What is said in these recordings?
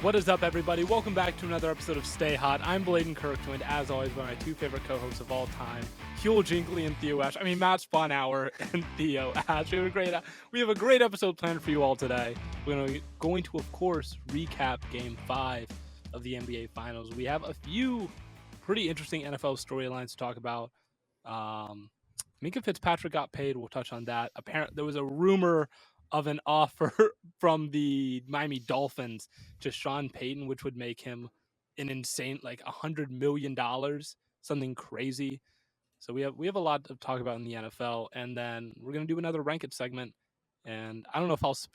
What is up, everybody? Welcome back to another episode of Stay Hot. I'm Bladen Kirk, joined as always by my two favorite co-hosts of all time, Huel Jinkley and Theo Ash. Matt Sponhour and Theo Ash. We have a great episode planned for you all today. We're going to, of course, recap Game 5 of the NBA Finals. We have a few pretty interesting NFL storylines to talk about. Minkah Fitzpatrick got paid. We'll touch on that. Apparently, there was a rumor of an offer from the Miami Dolphins to Sean Peyton, which would make him an insane, like $100 million, something crazy. So we have a lot to talk about in the NFL, and then we're going to do another Rank It segment. And I don't know if I'll just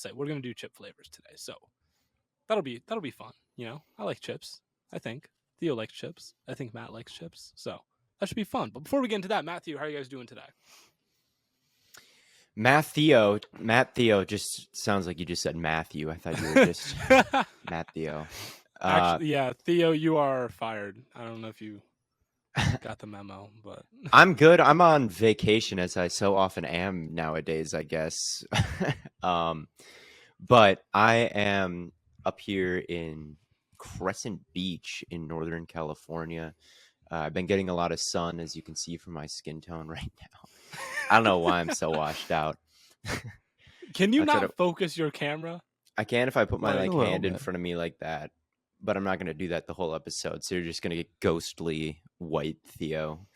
say we're going to do chip flavors today. So that'll be fun. You know, I like chips. I think Theo likes chips. I think Matt likes chips. So that should be fun. But before we get into that, Matthew, how are you guys doing today? Matt Theo just sounds like you just said Matthew. I thought you were just Matt Theo. Actually, yeah, Theo, you are fired. I don't know if you got the memo, but I'm good. I'm on vacation, as I so often am nowadays, I guess. But I am up here in Crescent Beach in Northern California. I've been getting a lot of sun, as you can see from my skin tone right now. I don't know why I'm so washed out. Can you not focus your camera? I can if I put my hand in front of me like that, but I'm not going to do that the whole episode. So you're just going to get ghostly white Theo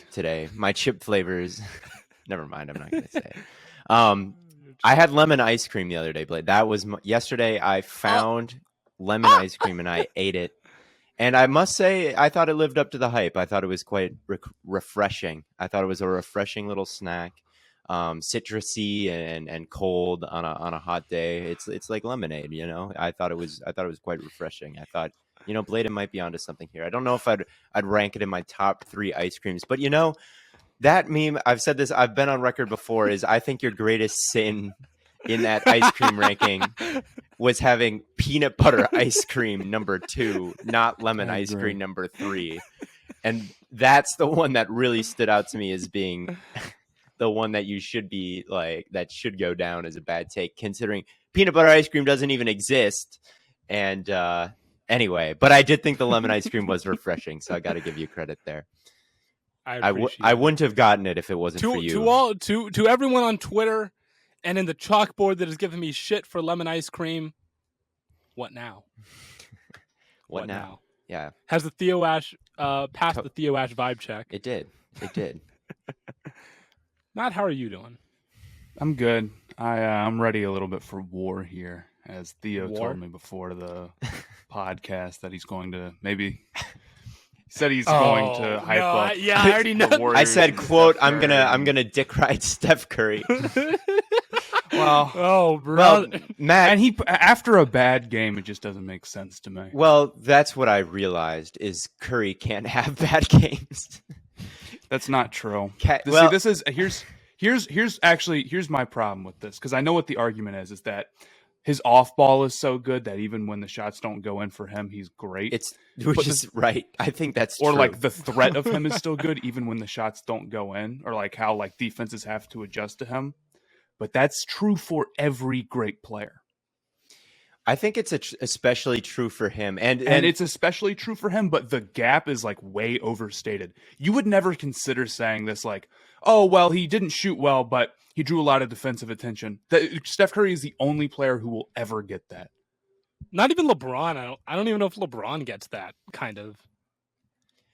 today. My chip flavors. Never mind. I'm not going to say it. I had lemon ice cream the other day, Blade. That was yesterday. I found lemon ice cream and I ate it. And I must say, I thought it lived up to the hype. I thought it was quite refreshing. I thought it was a refreshing little snack, citrusy and cold on a hot day. It's like lemonade, you know. I thought it was quite refreshing. I thought, you know, Bladen might be onto something here. I don't know if I'd rank it in my top 3 ice creams, but you know, that meme. I've said this. I've been on record before. Is I think your greatest sin in that ice cream ranking was having peanut butter ice cream number 2, not lemon ice cream number 3. And that's the one that really stood out to me as being the one that you should be like, that should go down as a bad take, considering peanut butter ice cream doesn't even exist. And anyway, but I did think the lemon ice cream was refreshing. So I got to give you credit there. I wouldn't have gotten it if it wasn't for you. To everyone on Twitter and in the chalkboard that is giving me shit for lemon ice cream, what now? What now? Yeah. Has the Theo Ash passed the Theo Ash vibe check? It did. Matt, how are you doing? I'm good. I'm ready a little bit for war here, as Theo told me before the podcast that he's going to maybe. He said he's going to hype up. Yeah, I already know. I said, "quote I'm gonna dick ride Steph Curry." Well, Matt, and he after a bad game, it just doesn't make sense to me. Well, that's what I realized is Curry can't have bad games. That's not true. Here's my problem with this, because I know what the argument is that his off ball is so good that even when the shots don't go in for him, he's great. Which is right. I think that's true. Or like the threat of him is still good even when the shots don't go in, or like how like defenses have to adjust to him. But that's true for every great player. I think it's especially true for him. And it's especially true for him, but the gap is like way overstated. You would never consider saying this like, oh, well, he didn't shoot well, but he drew a lot of defensive attention. Steph Curry is the only player who will ever get that. Not even LeBron. I don't even know if LeBron gets that kind of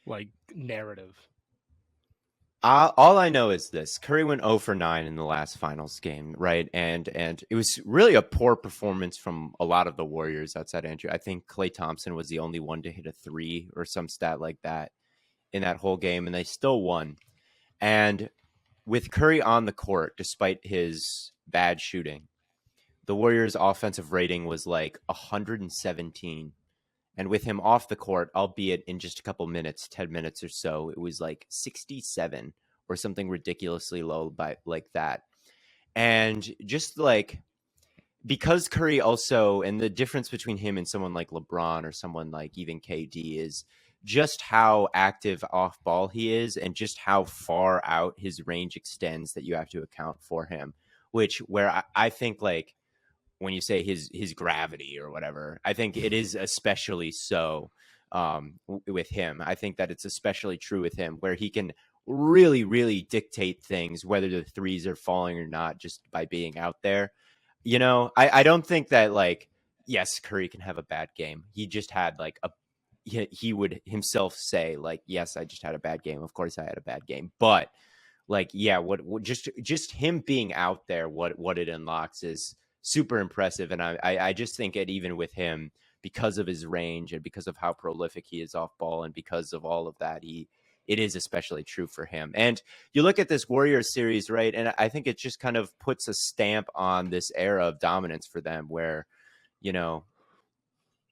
like narrative. All I know is this: Curry went 0 for 9 in the last finals game, right? And it was really a poor performance from a lot of the Warriors outside Andrew. I think Klay Thompson was the only one to hit a 3 or some stat like that in that whole game, and they still won. And with Curry on the court, despite his bad shooting, the Warriors' offensive rating was like 117. And with him off the court, albeit in just a couple minutes, 10 minutes or so, it was like 67 or something ridiculously low by like that. And just like, because Curry also, and the difference between him and someone like LeBron or someone like even KD is just how active off ball he is and just how far out his range extends that you have to account for him, where I think like when you say his gravity or whatever. I think it is especially so with him. I think that it's especially true with him, where he can really, really dictate things, whether the threes are falling or not, just by being out there. You know, I don't think that, like, yes, Curry can have a bad game. He just had like he would himself say, like, yes, I just had a bad game. Of course I had a bad game. But like, yeah, what just him being out there, what it unlocks is super impressive. And I just think it, even with him, because of his range and because of how prolific he is off ball and because of all of that, it is especially true for him. And you look at this Warriors series, right? And I think it just kind of puts a stamp on this era of dominance for them, where, you know,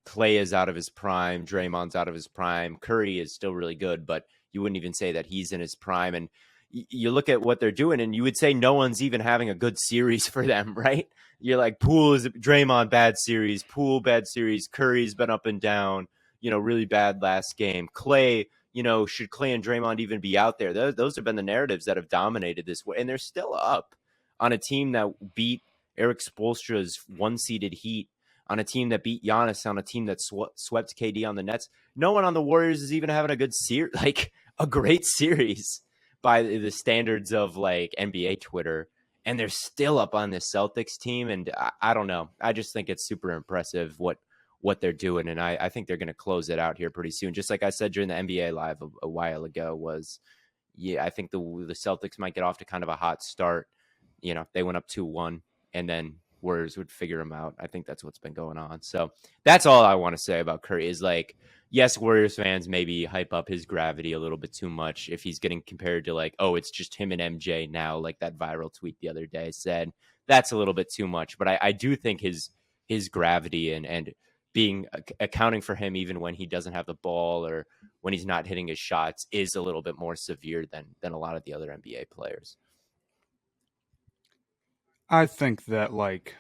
Clay is out of his prime, Draymond's out of his prime, Curry is still really good, but you wouldn't even say that he's in his prime. And you look at what they're doing, and you would say no one's even having a good series for them, right? You're like, Poole is Draymond, bad series, Poole, bad series, Curry's been up and down, you know, really bad last game. Clay, you know, should Clay and Draymond even be out there? Those have been the narratives that have dominated this way, and they're still up on a team that beat Eric Spoelstra's one-seeded Heat, on a team that beat Giannis, on a team that swept KD on the Nets. No one on the Warriors is even having a good series, like a great series by the standards of like NBA Twitter, and they're still up on this Celtics team. And I don't know. I just think it's super impressive what they're doing. And I think they're going to close it out here pretty soon. Just like I said during the NBA Live a while ago, was, yeah, I think the Celtics might get off to kind of a hot start. You know, they went up 2-1, and then Warriors would figure them out. I think that's what's been going on. So that's all I want to say about Curry is, like, yes, Warriors fans maybe hype up his gravity a little bit too much if he's getting compared to, like, oh, it's just him and MJ now, like that viral tweet the other day said. That's a little bit too much. But I do think his gravity and being accounting for him even when he doesn't have the ball or when he's not hitting his shots is a little bit more severe than a lot of the other NBA players. I think that, like,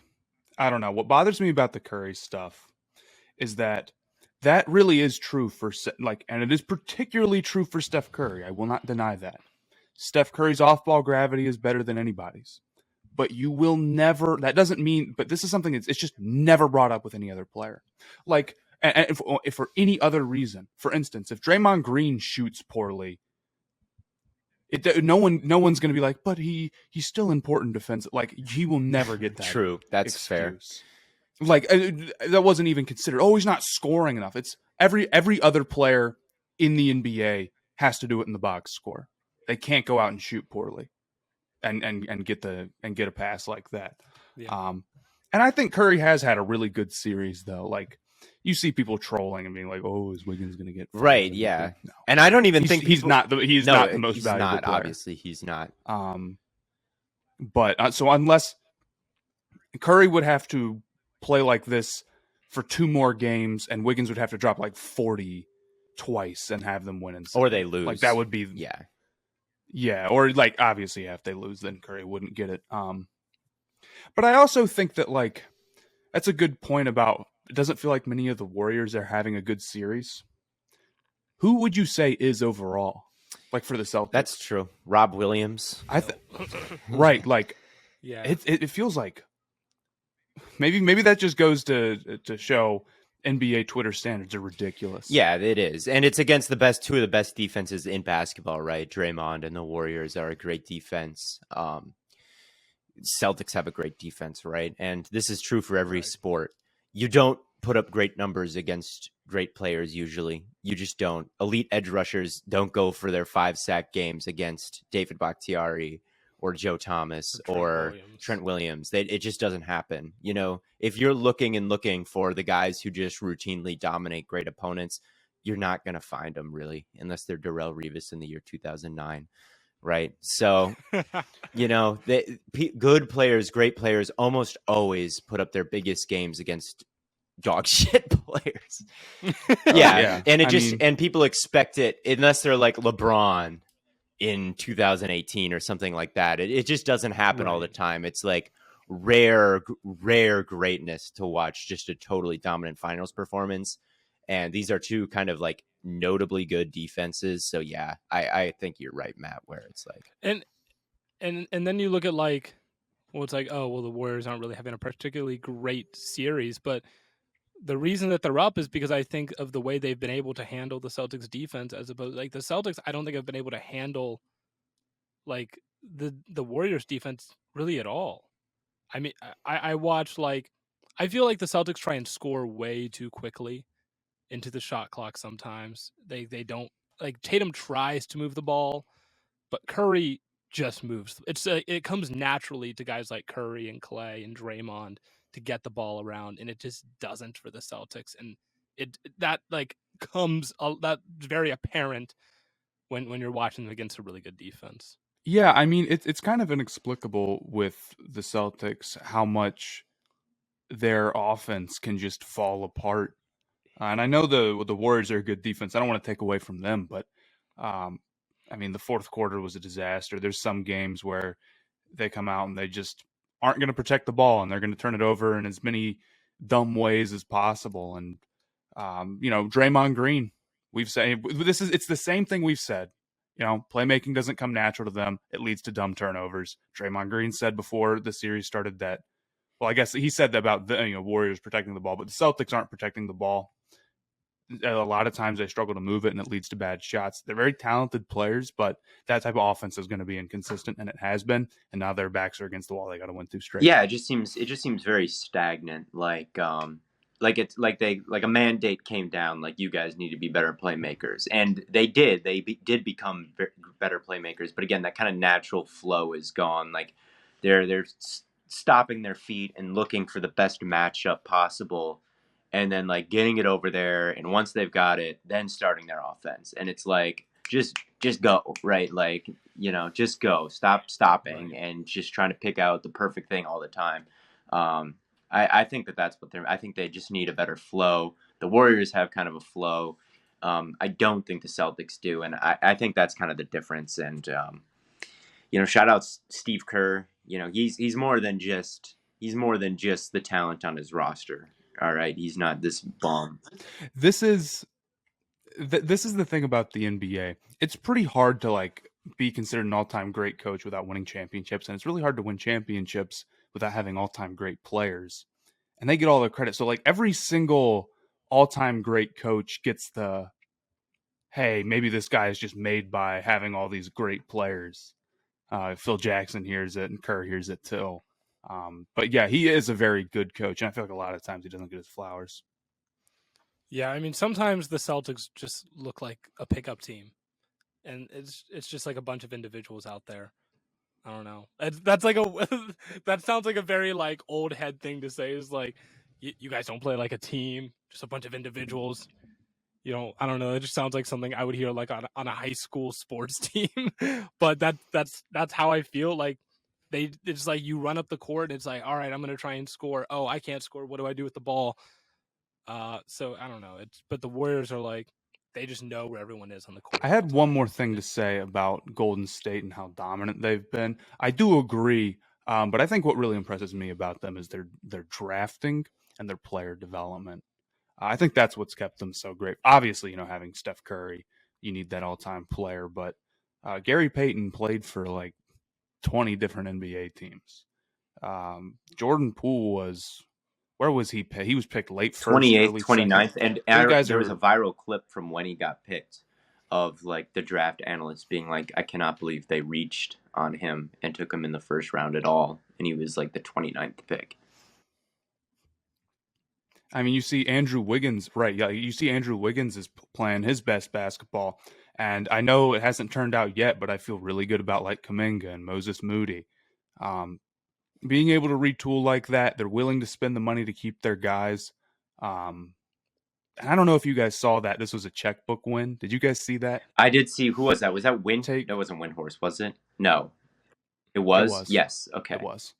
I don't know. What bothers me about the Curry stuff is that really is true for, like, and it is particularly true for Steph Curry. I will not deny that. Steph Curry's off-ball gravity is better than anybody's. But you will never, that doesn't mean, but this is something it's just never brought up with any other player. Like, and if for any other reason, for instance, if Draymond Green shoots poorly, no one's going to be like, but he's still important defensive. Like, he will never get that. True. That's excuse. Fair. Like, that wasn't even considered. Oh, he's not scoring enough. It's every other player in the NBA has to do it in the box score. They can't go out and shoot poorly and get a pass like that. Yeah. And I think Curry has had a really good series, though. Like, you see people trolling and being like, "Oh, is Wiggins going to get right?" Yeah, no. And I don't even think he's not the most valuable player. Obviously, he's not. But so unless Curry would have to play like this for 2 more games, and Wiggins would have to drop like 40 twice and have them win, or they lose. Like, that would be yeah. Or, like, obviously, if they lose, then Curry wouldn't get it. But I also think that, like, that's a good point about. It doesn't feel like many of the Warriors are having a good series. Who would you say is overall, like, for the Celtics? That's true. Rob Williams. Right. Like, yeah. It feels like maybe that just goes to show NBA Twitter standards are ridiculous. Yeah, it is. And it's against two of the best defenses in basketball, right? Draymond and the Warriors are a great defense. Celtics have a great defense, right? And this is true for every sport. You don't put up great numbers against great players usually. You just don't. Elite edge rushers don't go for their 5-sack games against David Bakhtiari or Joe Thomas or Trent Williams. It just doesn't happen. You know, if you're looking for the guys who just routinely dominate great opponents, you're not going to find them, really, unless they're Darrelle Revis in the year 2009. Right. So, you know, good players, great players almost always put up their biggest games against dog shit players. Yeah. And and people expect it unless they're like LeBron in 2018 or something like that. It just doesn't happen all the time. It's like rare greatness to watch just a totally dominant finals performance. And these are two kind of like notably good defenses. So yeah, I think you're right, Matt, where it's like and then you look at like Well, it's like, oh, well, the Warriors aren't really having a particularly great series, but the reason that they're up is because I think of the way they've been able to handle the Celtics defense, as opposed like the Celtics, I don't think have been able to handle like the Warriors defense really at all. I mean, I watch like I feel like the Celtics try and score way too quickly into the shot clock sometimes. They don't like Tatum tries to move the ball, but Curry just moves. It comes naturally to guys like Curry and Clay and Draymond to get the ball around, and it just doesn't for the Celtics. And it that like comes that's very apparent when you're watching them against a really good defense. Yeah, I mean it's kind of inexplicable with the Celtics how much their offense can just fall apart. And I know the Warriors are a good defense. I don't want to take away from them, but I mean the fourth quarter was a disaster. There's some games where they come out and they just aren't going to protect the ball and they're going to turn it over in as many dumb ways as possible. And Draymond Green, we've said it's the same thing we've said. Playmaking doesn't come natural to them. It leads to dumb turnovers. Draymond Green said before the series started that. Well, I guess he said that about the Warriors protecting the ball, but the Celtics aren't protecting the ball. A lot of times they struggle to move it, and it leads to bad shots. They're very talented players, but that type of offense is going to be inconsistent, and it has been. And now their backs are against the wall. They got to win 2 straight. Yeah, it just seems very stagnant. Like it's like a mandate came down. Like, you guys need to be better playmakers, and they did. They did become better playmakers. But again, that kind of natural flow is gone. Like they're stopping their feet and looking for the best matchup possible, and then like getting it over there. And once they've got it, then starting their offense. And it's like just go, right? Like, just go. Stop stopping right. And just trying to pick out the perfect thing all the time. I think that's what I think they just need a better flow. The Warriors have kind of a flow. I don't think the Celtics do. And I think that's kind of the difference. And, shout out Steve Kerr. He's more than just the talent on his roster. All right. He's not this bum. This is the thing about the NBA. It's pretty hard to be considered an all-time great coach without winning championships. And it's really hard to win championships without having all-time great players. And they get all the credit. So every single all-time great coach gets the, hey, maybe this guy is just made by having all these great players. Phil Jackson hears it and Kerr hears it too. But yeah, he is a very good coach. And I feel like a lot of times he doesn't get his flowers. Yeah, I mean, sometimes the Celtics just look like a pickup team. And it's just like a bunch of individuals out there. I don't know. That's like that sounds like a very old head thing to say. Is like, you guys don't play like a team, just a bunch of individuals. I don't know. It just sounds like something I would hear on a high school sports team. But that's how I feel. Like it's like you run up the court and it's like, all right, I'm gonna try and score. Oh, I can't score. What do I do with the ball? So I don't know. But the Warriors are like, they just know where everyone is on the court. I had one more thing to say about Golden State and how dominant they've been. I do agree, but I think what really impresses me about them is their drafting and their player development. I think that's what's kept them so great. Obviously, having Steph Curry, you need that all-time player, but Gary Payton played for 20 different NBA teams. Jordan Poole was... Where was he picked? He was picked late first, 28th, 29th. And there was a viral clip from when he got picked of the draft analysts being like, I cannot believe they reached on him and took him in the first round at all. And he was the 29th pick. I mean, you see Andrew Wiggins, right? Yeah, you see Andrew Wiggins is playing his best basketball. And I know it hasn't turned out yet, but I feel really good about Kuminga and Moses Moody. Being able to retool like that, they're willing to spend the money to keep their guys. And I don't know if you guys saw that. This was a checkbook win. Did you guys see that? I did see. Who was that? Was that Win? No, it wasn't Windhorse, was it? No. It was? Yes. Okay. It was.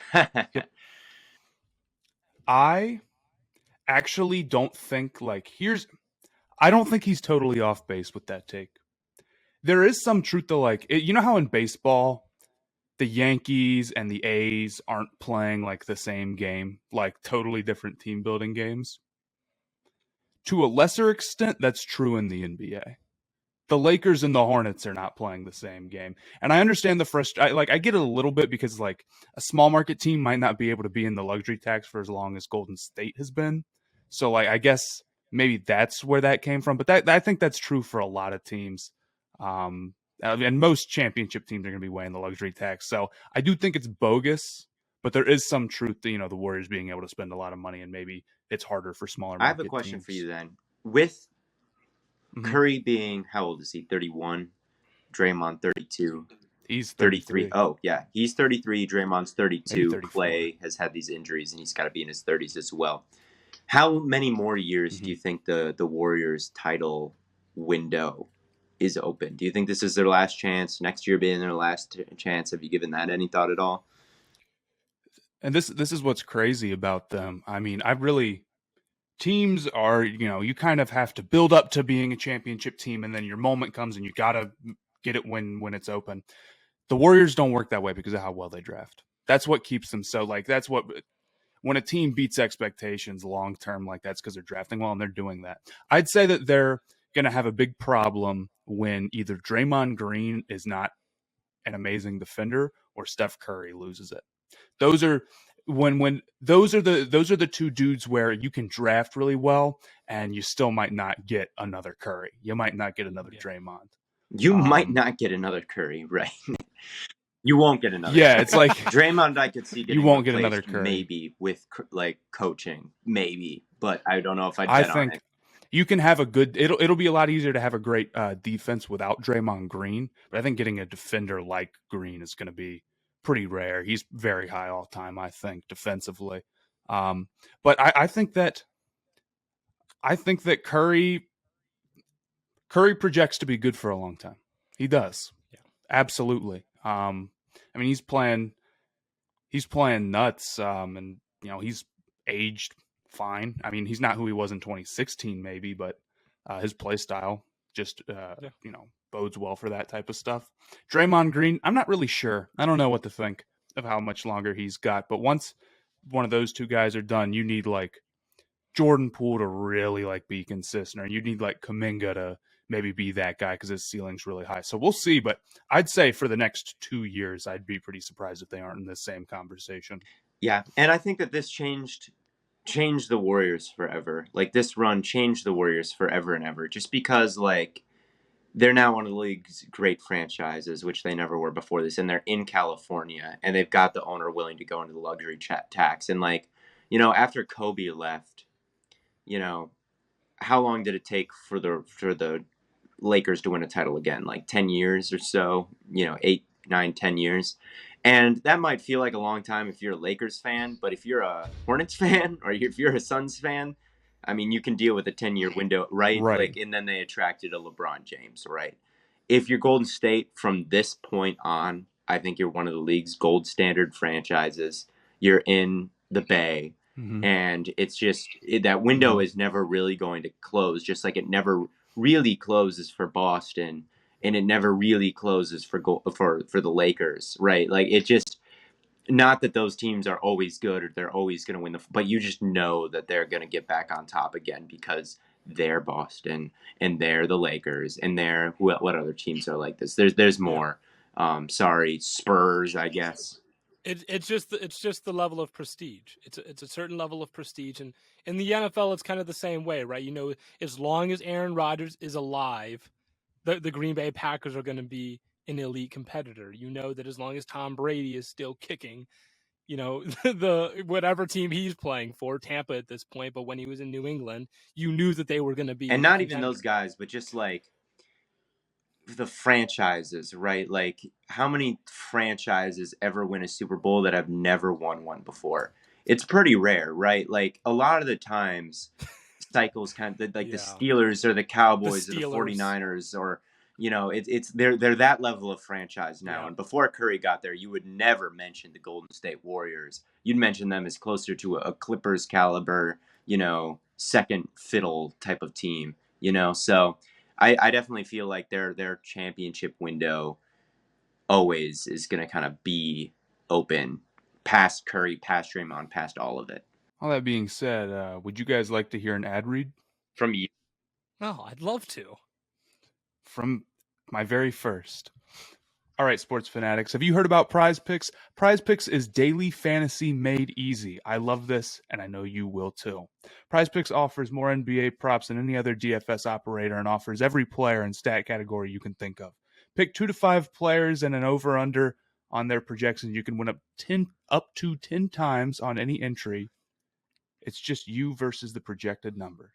I actually don't think I don't think he's totally off base with that take. There is some truth to you know how in baseball, the Yankees and the A's aren't playing the same game, totally different team building games. To a lesser extent, that's true in the NBA. the Lakers and the Hornets are not playing the same game. And I understand the frustration. I get it a little bit because like a small market team might not be able to be in the luxury tax for as long as Golden State has been. So like, I guess maybe that's where that came from. But I think that's true for a lot of teams. And most championship teams are going to be weighing the luxury tax. So I do think it's bogus, but there is some truth to, the Warriors being able to spend a lot of money, and maybe it's harder for smaller market teams. I have a question for you then. With Curry being, how old is he? 31. Draymond 32. He's 33. Oh, yeah. He's 33. Draymond's 32. Klay has had these injuries, and he's got to be in his 30s as well. How many more years do you think the Warriors' title window is open? Do you think this is their last chance? Next year being their last chance? Have you given that any thought at all? And this is what's crazy about them. I mean, teams are, you kind of have to build up to being a championship team, and then your moment comes and you got to get it when it's open. The Warriors don't work that way because of how well they draft. That's what keeps them so, like, that's what, when a team beats expectations long term, like, that's because they're drafting well and they're doing that. I'd say that they're going to have a big problem when either Draymond Green is not an amazing defender or Steph Curry loses it. Those are those are the two dudes where you can draft really well and you still might not get another Curry. You might not get another Draymond. You might not get another Curry, right? You won't get another. Yeah, it's like Draymond. I could see getting you won't get another Curry. Maybe with like coaching, maybe, but I don't know if I'd bet I think on it. You can have a good. It'll be a lot easier to have a great defense without Draymond Green, but I think getting a defender like Green is going to be pretty rare. He's very high all time, I think, defensively. But I think that Curry projects to be good for a long time. He does. Yeah. Absolutely. I mean, he's playing nuts, and he's aged fine. I mean, he's not who he was in 2016, maybe, but his play style just bodes well for that type of stuff. Draymond Green, I'm not really sure. I don't know what to think of how much longer he's got. But once one of those two guys are done, you need like Jordan Poole to really like be consistent, or you need like Kuminga to maybe be that guy because his ceiling's really high. So we'll see. But I'd say for the next 2 years, I'd be pretty surprised if they aren't in the same conversation. Yeah, and I think that this changed the Warriors forever. Like, this run changed the Warriors forever and ever, just because like they're now one of the league's great franchises, which they never were before this, and they're in California, and they've got the owner willing to go into the luxury tax. And like, after Kobe left, how long did it take for the Lakers to win a title again? Like 10 years or so, 8, 9, 10 years. And that might feel like a long time if you're a Lakers fan, but if you're a Hornets fan or if you're a Suns fan, I mean, you can deal with a 10-year window, right? Like, and then they attracted a LeBron James, right? If you're Golden State from this point on, I think you're one of the league's gold standard franchises. You're in the Bay, and it's just that window is never really going to close, just like it never really closes for Boston, and it never really closes for the Lakers, right? Like, it just, not that those teams are always good or they're always going to win but you just know that they're going to get back on top again because they're Boston and they're the Lakers and they're what other teams are like this. There's more. Spurs, I guess. It's just the level of prestige. It's a certain level of prestige, and in the NFL, it's kind of the same way, right? As long as Aaron Rodgers is alive, the Green Bay Packers are going to be an elite competitor. That as long as Tom Brady is still kicking, the whatever team he's playing for, Tampa at this point, but when he was in New England, you knew that they were going to be. And not even those guys, but just like the franchises, right? Like, how many franchises ever win a Super Bowl that have never won one before? It's pretty rare, right? Like, a lot of the times cycles kind of like the Steelers or the Cowboys or the 49ers or they're that level of franchise now. Yeah. And before Curry got there, you would never mention the Golden State Warriors. You'd mention them as closer to a Clippers caliber, second fiddle type of team, So I definitely feel like their championship window always is going to kind of be open past Curry, past Draymond, past all of it. All that being said, would you guys like to hear an ad read? From you? Oh, I'd love to. from my very first. All right, sports fanatics, have you heard about PrizePicks? PrizePicks is daily fantasy made easy. I love this, and I know you will too. PrizePicks offers more NBA props than any other DFS operator and offers every player and stat category you can think of. Pick 2 to 5 players and an over-under on their projections. You can win up to 10 times on any entry. It's just you versus the projected numbers.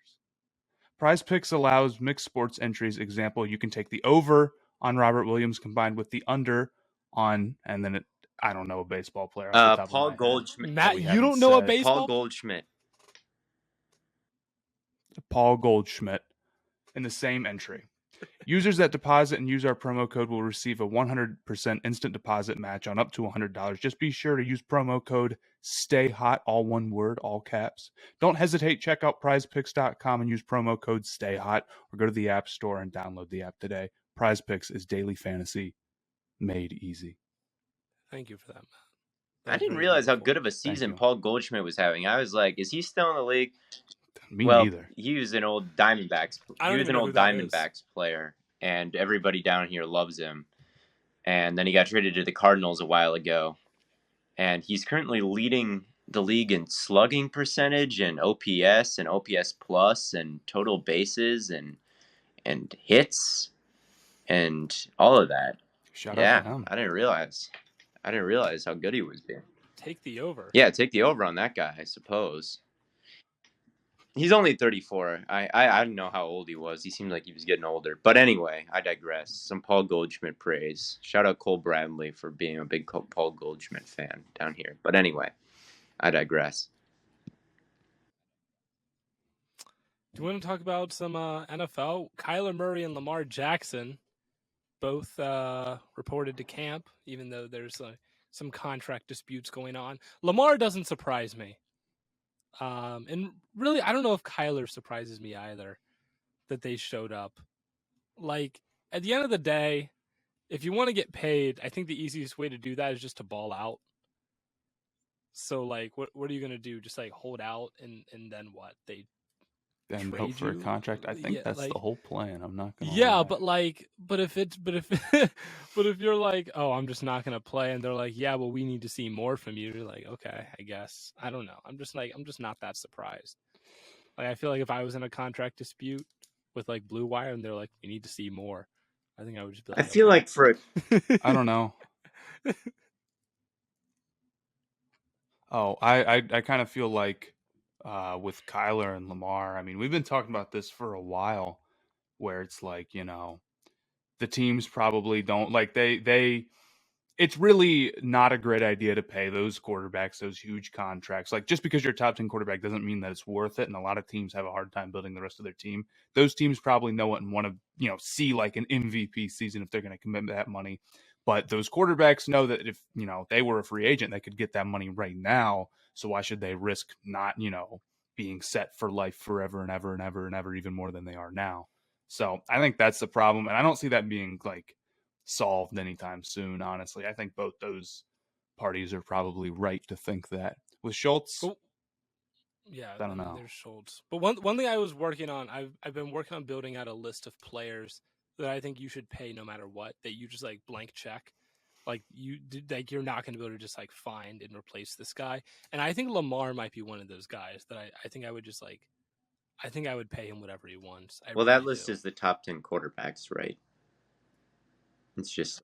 PrizePicks allows mixed sports entries. Example, you can take the over on Robert Williams combined with the under on, and then I don't know a baseball player off the top Paul of my Goldschmidt. Matt, you don't know a baseball? Paul Goldschmidt. Paul Goldschmidt in the same entry. Users that deposit and use our promo code will receive a 100% instant deposit match on up to $100. Just be sure to use promo code STAYHOT, all one word, all caps. Don't hesitate. Check out prizepicks.com and use promo code STAYHOT, or go to the App Store and download the app today. PrizePicks is daily fantasy made easy. Thank you for that, Matt. I didn't realize how good of a season Paul Goldschmidt was having. I was like, is he still in the league? Me neither. He was an old Diamondbacks. He was an old Diamondbacks player, and everybody down here loves him. And then he got traded to the Cardinals a while ago, and he's currently leading the league in slugging percentage and OPS plus and total bases and hits and all of that. Shout out to him. I didn't realize how good he was being. Take the over. Yeah, take the over on that guy, I suppose. He's only 34. I don't know how old he was. He seemed like he was getting older. But anyway, I digress. Some Paul Goldschmidt praise. Shout out Cole Bradley for being a big Paul Goldschmidt fan down here. But anyway, I digress. Do you want to talk about some NFL? Kyler Murray and Lamar Jackson both reported to camp, even though there's some contract disputes going on. Lamar doesn't surprise me. And really, I don't know if Kyler surprises me either that they showed up. Like, at the end of the day, if you want to get paid, I think the easiest way to do that is just to ball out. So, like, what are you going to do? Just, like, hold out and then what? They and hope for a contract. I think that's the whole plan. I'm not gonna. Yeah, lie. but if you're like, oh, I'm just not gonna play, and they're like, yeah, well, we need to see more from you. You're like, okay, I guess. I don't know. I'm just not that surprised. Like, I feel like if I was in a contract dispute with like Blue Wire, and they're like, we need to see more, I think I would just be like, I feel like I don't know. I kind of feel like. With Kyler and Lamar. I mean, we've been talking about this for a while, where it's like, the teams probably don't like it's really not a great idea to pay those quarterbacks those huge contracts. Like, just because you're a top 10 quarterback doesn't mean that it's worth it. And a lot of teams have a hard time building the rest of their team. Those teams probably know it and want to, see like an MVP season if they're going to commit that money. But those quarterbacks know that if, they were a free agent, they could get that money right now. So why should they risk not, being set for life forever and ever and ever and ever, even more than they are now? So I think that's the problem. And I don't see that being like solved anytime soon, honestly. I think both those parties are probably right to think that. With Schultz, yeah, I don't know. There's Schultz. But one thing I was working on, I've been working on building out a list of players that I think you should pay no matter what, that you just like blank check. Like, you're not going to be able to just like find and replace this guy. And I think Lamar might be one of those guys that I think I would just like, I think I would pay him whatever he wants. That list is the top 10 quarterbacks, right? It's just.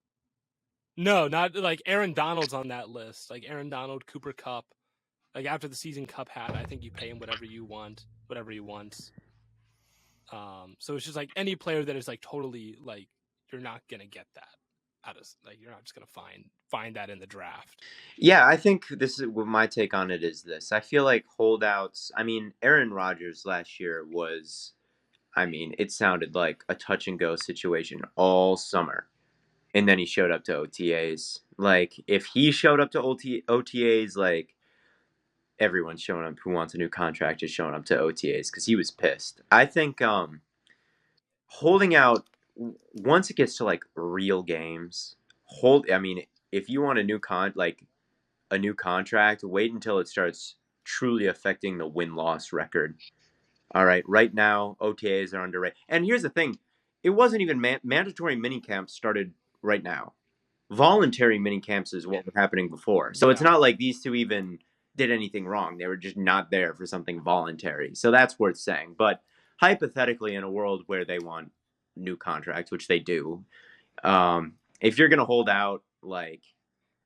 No, not like Aaron Donald's on that list. Like Aaron Donald, Cooper Kupp. Like, after the season Kupp had, I think you pay him whatever you want, whatever he wants. So it's just like any player that is like totally like, you're not going to get that. You're not just gonna find that in the draft. Yeah, I think this is what my take on it is. This, I feel like holdouts. I mean, Aaron Rodgers last year was, it sounded like a touch and go situation all summer, and then he showed up to OTAs. Like, if he showed up to OTAs, like, everyone's showing up who wants a new contract is showing up to OTAs because he was pissed. I think holding out. Once it gets to like real games, if you want a new contract, wait until it starts truly affecting the win-loss record. All right, right now OTAs are underrated. And here's the thing, it wasn't even mandatory mini camps started right now. Voluntary mini camps is what was happening before. So it's not like these two even did anything wrong. They were just not there for something voluntary. So that's worth saying. But hypothetically, in a world where they want new contracts, which they do, if you're going to hold out, like,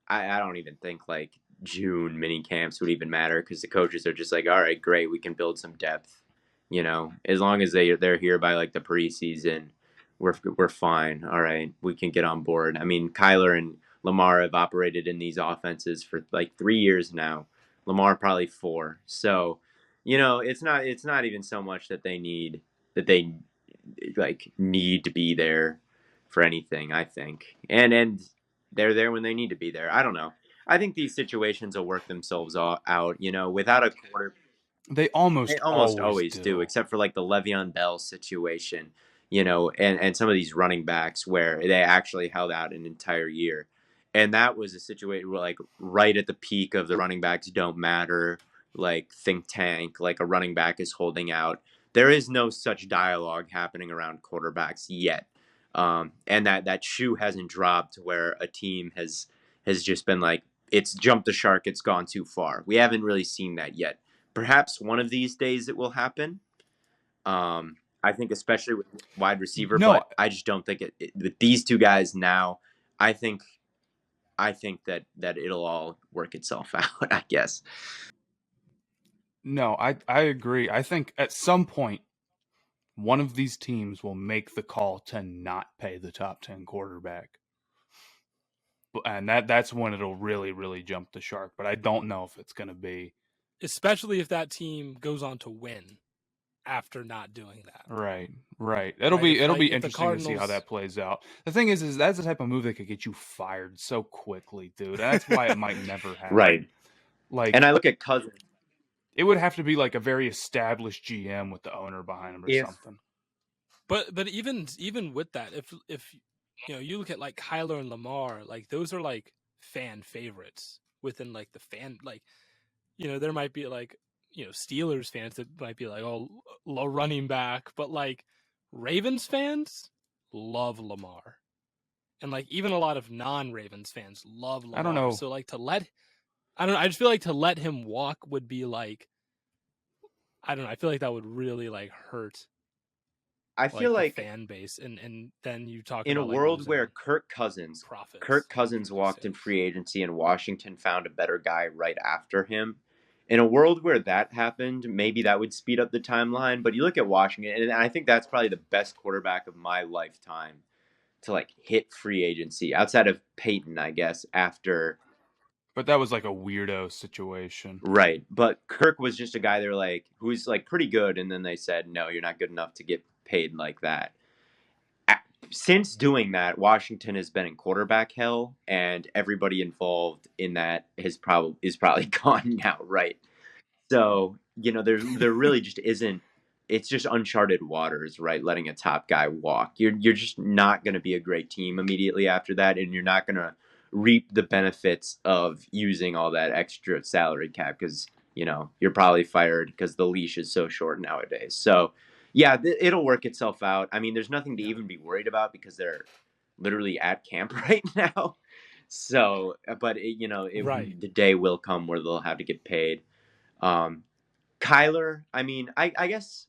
I don't even think like June mini camps would even matter, because the coaches are just like, all right, great, we can build some depth. You know, as long as they're here by like the preseason, we're fine. All right, we can get on board. I mean, Kyler and Lamar have operated in these offenses for like 3 years now. Lamar probably 4. So, you know, it's not even so much that they need to be there for anything, I think. And they're there when they need to be there. I don't know. I think these situations will work themselves out, you know, without a quarter. They almost always do, except for like the Le'Veon Bell situation, you know, and some of these running backs where they actually held out an entire year. And that was a situation where, like, right at the peak of the running backs don't matter, like, think tank, like a running back is holding out. There is no such dialogue happening around quarterbacks yet. And that shoe hasn't dropped where a team has just been like, it's jumped the shark, it's gone too far. We haven't really seen that yet. Perhaps one of these days it will happen. I think especially with wide receiver, but I just don't think it with these two guys now. I think that it'll all work itself out, I guess. No, I agree. I think at some point, one of these teams will make the call to not pay the top 10 quarterback. And that's when it'll really, really jump the shark. But I don't know if it's going to be. Especially if that team goes on to win after not doing that. Right. It'll be interesting to see how that plays out. The thing is that's the type of move that could get you fired so quickly, dude. That's why it might never happen. Right. Like, and I look at Cousins. It would have to be like a very established GM with the owner behind him or something. But even with that, if you know, you look at like Kyler and Lamar, like those are like fan favorites within like the fan, like, you know, there might be like, you know, Steelers fans that might be like, oh, low running back, but like Ravens fans love Lamar. And like even a lot of non-Ravens fans love Lamar. I don't know. So like I just feel like to let him walk would be like, I don't know. I feel like that would really like hurt. I feel like the fan base, and then you talk in about, a world where Kirk Cousins walked in free agency and Washington found a better guy right after him. In a world where that happened, maybe that would speed up the timeline. But you look at Washington, and I think that's probably the best quarterback of my lifetime to like hit free agency outside of Peyton, I guess, after. But that was like a weirdo situation. Right. But Kirk was just a guy they're like, who's like pretty good. And then they said, no, you're not good enough to get paid like that. Since doing that, Washington has been in quarterback hell, and everybody involved in that is probably gone now, right? So, you know, there really just isn't. It's just uncharted waters, right? Letting a top guy walk. You're just not going to be a great team immediately after that, and you're not going to reap the benefits of using all that extra salary cap, because, you know, you're probably fired because the leash is so short nowadays. So, yeah, it'll work itself out. I mean, there's nothing to even be worried about because they're literally at camp right now. So, but the day will come where they'll have to get paid. Kyler, I mean, I guess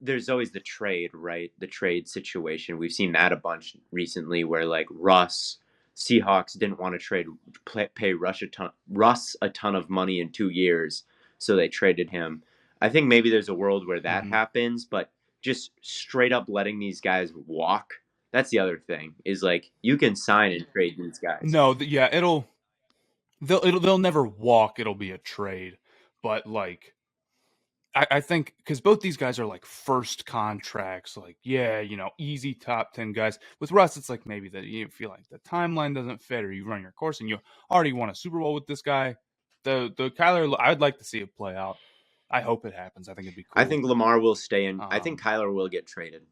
there's always the trade, right? The trade situation. We've seen that a bunch recently where like Seahawks didn't want to pay Russ a ton of money in 2 years, so they traded him. I think maybe there's a world where that happens, but just straight up letting these guys walk, that's the other thing, is like you can sign and trade these guys. No, they'll never walk. It'll be a trade. But like, I think because both these guys are like first contracts, like, yeah, you know, easy top 10 guys. With Russ, it's like maybe that you feel like the timeline doesn't fit, or you run your course and you already won a Super Bowl with this guy. The Kyler, I'd like to see it play out. I hope it happens. I think it'd be cool. I think Lamar will stay in. I think Kyler will get traded.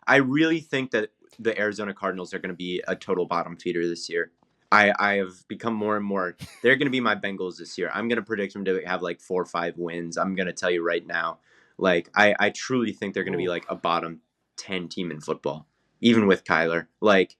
I really think that the Arizona Cardinals are going to be a total bottom feeder this year. I have become more and more. They're going to be my Bengals this year. I'm going to predict them to have like 4 or 5 wins. I'm going to tell you right now. Like, I truly think they're going to be like a bottom 10 team in football, even with Kyler. Like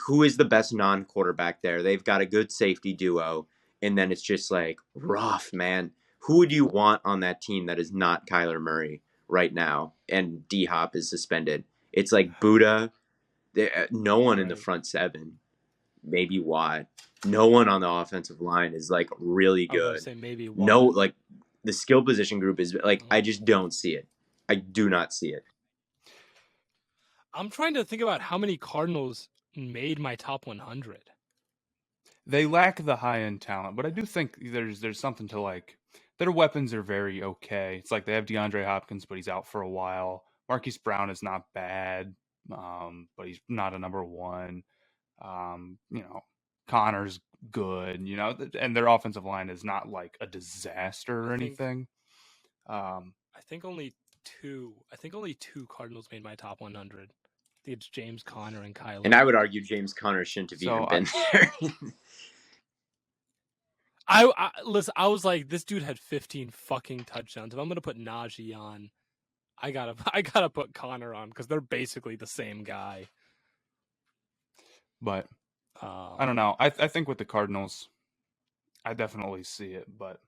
who is the best non-quarterback there? They've got a good safety duo, and then it's just like rough, man. Who would you want on that team that is not Kyler Murray right now? And D-Hop is suspended. It's like Buddha. No one in the front seven. Maybe Watt. No one on the offensive line is like really good. I was gonna say maybe Watt. No, like the skill position group is like I just don't see it. I do not see it. I'm trying to think about how many Cardinals made my top 100. They lack the high-end talent, but I do think there's something to like. Their weapons are very okay. It's like they have DeAndre Hopkins, but he's out for a while. Marquise Brown is not bad, but he's not a number one. Connor's good, and their offensive line is not like a disaster or anything. I think only two Cardinals made my top 100. I think it's James Conner and Kyler. And I would argue James Conner shouldn't have even been there. Listen, I was like, this dude had 15 fucking touchdowns. If I'm gonna put Najee on, I gotta put Conner on because they're basically the same guy. But I don't know. I think with the Cardinals, I definitely see it, but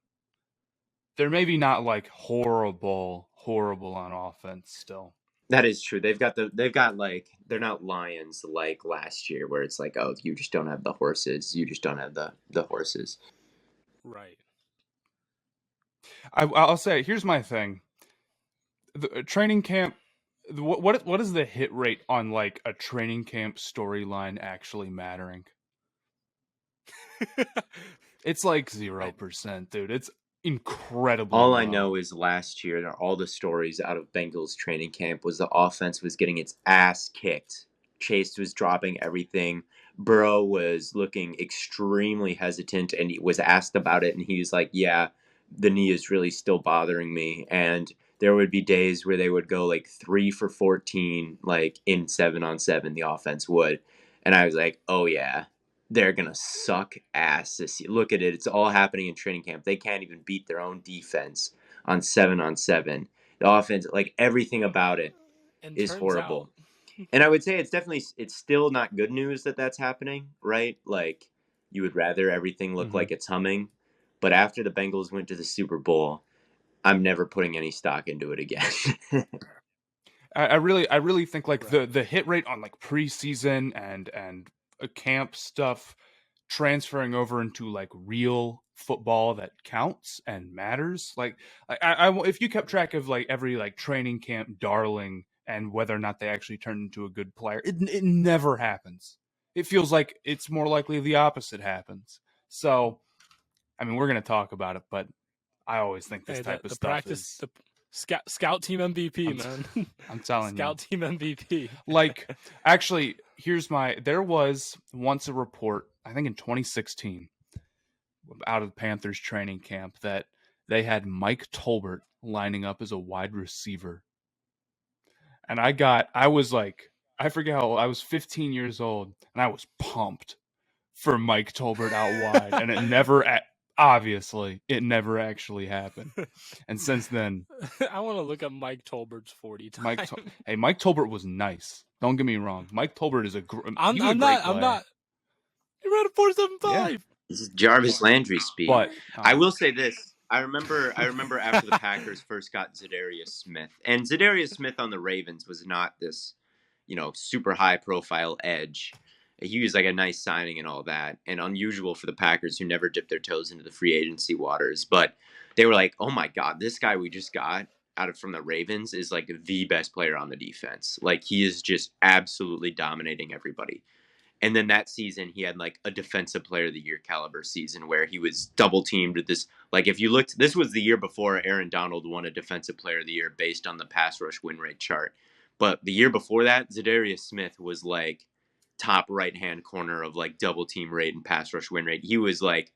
they're maybe not like horrible on offense still. That is true. They've got like they're not Lions like last year where it's like, oh, you just don't have the horses. You just don't have the horses. Right. I'll say, here's my thing. The training camp. What is the hit rate on like a training camp storyline actually mattering? It's like 0%, dude. It's incredible. All I know is last year, all the stories out of Bengals training camp was the offense was getting its ass kicked. Chase was dropping everything. Burrow was looking extremely hesitant, and he was asked about it, and he was like, yeah, the knee is really still bothering me. And there would be days where they would go like 3 for 14, like in 7-on-7, the offense would. And I was like, oh yeah, they're going to suck ass this year. Look at it. It's all happening in training camp. They can't even beat their own defense on 7-on-7. The offense, like everything about it is horrible. And I would say it's still not good news that that's happening, right? Like you would rather everything look like it's humming. But after the Bengals went to the Super Bowl, I'm never putting any stock into it again. I really think like the hit rate on like preseason and camp stuff transferring over into like real football that counts and matters. Like I if you kept track of like every like training camp darling and whether or not they actually turn into a good player, it never happens. It feels like it's more likely the opposite happens. So, I mean, we're going to talk about it, but I always think this type of stuff is... The scout team MVP, man. I'm telling you. Scout team MVP. Like, actually, there was once a report, I think in 2016, out of the Panthers training camp, that they had Mike Tolbert lining up as a wide receiver. And I was like, I forget how old, I was 15 years old, and I was pumped for Mike Tolbert out wide. And it never actually happened. And since then... I want to look at Mike Tolbert's 40 times. Mike Tolbert was nice. Don't get me wrong. Mike Tolbert is I'm not. He ran a 4.75. Yeah. This is Jarvis Landry speak. But I will say this. I remember after the Packers first got Zadarius Smith. And Zadarius Smith on the Ravens was not this, super high profile edge. He was like a nice signing and all that, and unusual for the Packers who never dipped their toes into the free agency waters. But they were like, oh my God, this guy we just got from the Ravens is like the best player on the defense. Like he is just absolutely dominating everybody. And then that season he had like a defensive player of the year caliber season where he was double teamed with this. Like if you looked, this was the year before Aaron Donald won a defensive player of the year based on the pass rush win rate chart. But the year before that, Zadarius Smith was like top right-hand corner of like double team rate and pass rush win rate. He was like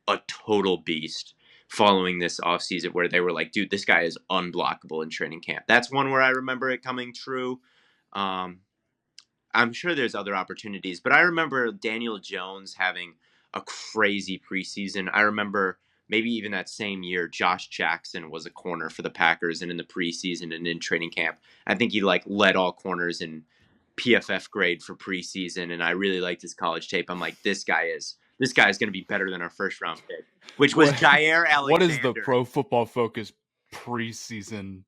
a total beast following this offseason where they were like, dude, this guy is unblockable in training camp. That's one where I remember it coming true. I'm sure there's other opportunities, but I remember Daniel Jones having a crazy preseason. I remember maybe even that same year, Josh Jackson was a corner for the Packers, and in the preseason and in training camp, I think he like led all corners in PFF grade for preseason, and I really liked his college tape. I'm like, this guy is going to be better than our first round pick, which was Jair Alexander. What is the Pro Football Focus preseason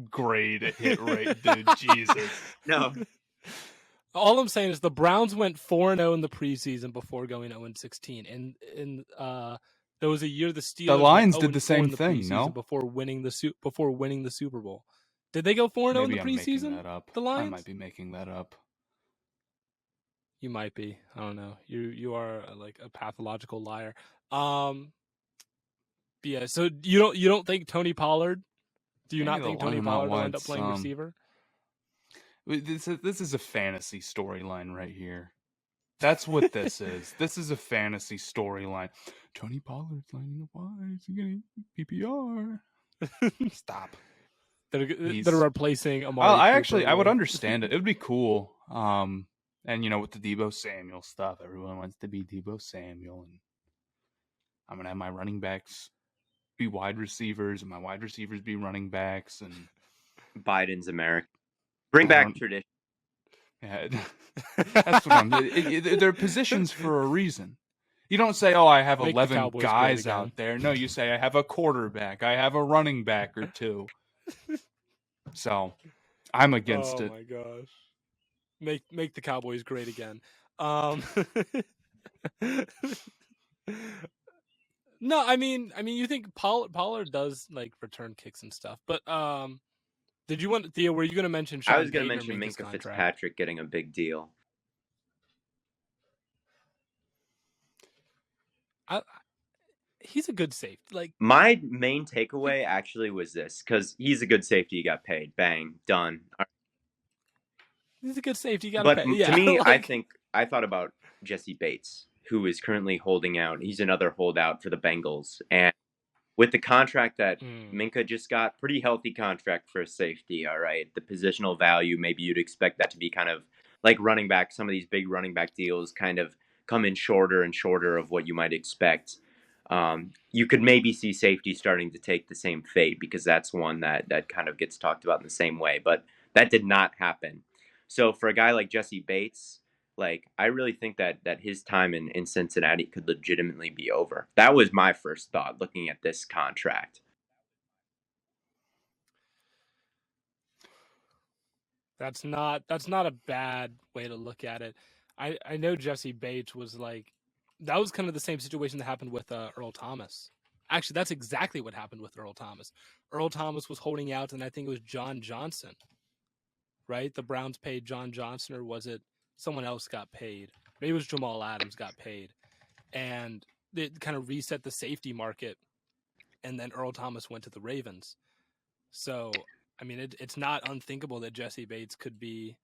grade hit rate, dude? Jesus. No. All I'm saying is the Browns went 4-0 in the preseason before going 0-16, and there was a year the Steelers. The Lions did the same thing, no? Before winning the Super Bowl. Did they go 4-0 in the preseason? The Lions? I might be making that up. You might be. I don't know. You are like a pathological liar. Yeah. So you don't think Tony Pollard? Do you not think Tony Pollard will end up playing receiver? This is a fantasy storyline right here. That's what this is. This is a fantasy storyline. Tony Pollard's lining up wide. He's going to PPR. Stop. They're replacing Amari. I would understand it. It would be cool. And with the Deebo Samuel stuff, everyone wants to be Deebo Samuel, and I'm gonna have my running backs be wide receivers, and my wide receivers be running backs, and Biden's America. Bring back tradition. Yeah, that's what they're positions for a reason. You don't say, "Oh, I have 11 guys out there." No, you say, "I have a quarterback. I have a running back or two." So, I'm against it. Oh my gosh! Make the Cowboys great again. No, I mean, you think Pollard does like return kicks and stuff, but did you want Theo? Were you going to mention? I was going to mention Minkah Fitzpatrick getting a big deal. He's a good safety. Like my main takeaway actually was this, because he's a good safety. He got paid. Bang, done. He's a good safety. You got to pay. To me, I thought about Jesse Bates, who is currently holding out. He's another holdout for the Bengals, and with the contract that Minkah just got, pretty healthy contract for a safety. All right, the positional value, maybe you'd expect that to be kind of like running back. Some of these big running back deals kind of come in shorter and shorter of what you might expect. You could maybe see safety starting to take the same fate, because that's one that kind of gets talked about in the same way, but that did not happen. So for a guy like Jesse Bates, like I really think that his time in Cincinnati could legitimately be over. That was my first thought looking at this contract. That's not a bad way to look at it. I know Jesse Bates was like, that was kind of the same situation that happened with Earl Thomas. Actually, that's exactly what happened with Earl Thomas. Earl Thomas was holding out, and I think it was John Johnson, right? The Browns paid John Johnson, or was it someone else got paid? Maybe it was Jamal Adams got paid. And it kind of reset the safety market, and then Earl Thomas went to the Ravens. So, I mean, it's not unthinkable that Jesse Bates could be,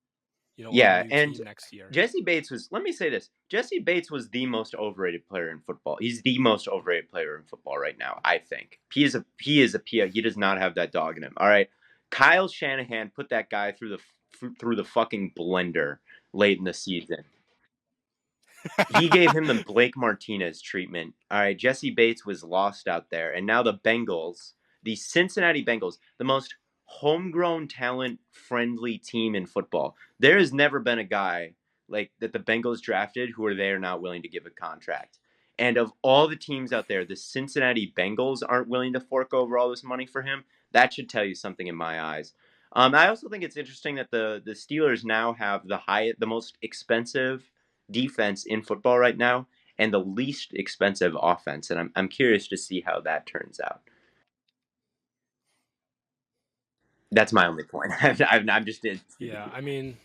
and next year. Jesse Bates was, let me say this, Jesse Bates was the most overrated player in football. He's the most overrated player in football right now, I think. He is a he does not have that dog in him. All right. Kyle Shanahan put that guy through the fucking blender late in the season. He gave him the Blake Martinez treatment. All right, Jesse Bates was lost out there, and now the Bengals, the Cincinnati Bengals, the most homegrown talent-friendly team in football. There has never been a guy like that the Bengals drafted who they are not willing to give a contract. And of all the teams out there, the Cincinnati Bengals aren't willing to fork over all this money for him. That should tell you something in my eyes. I also think it's interesting that the Steelers now have the most expensive defense in football right now and the least expensive offense, and I'm curious to see how that turns out. That's my only point. I'm just in. Yeah, I mean,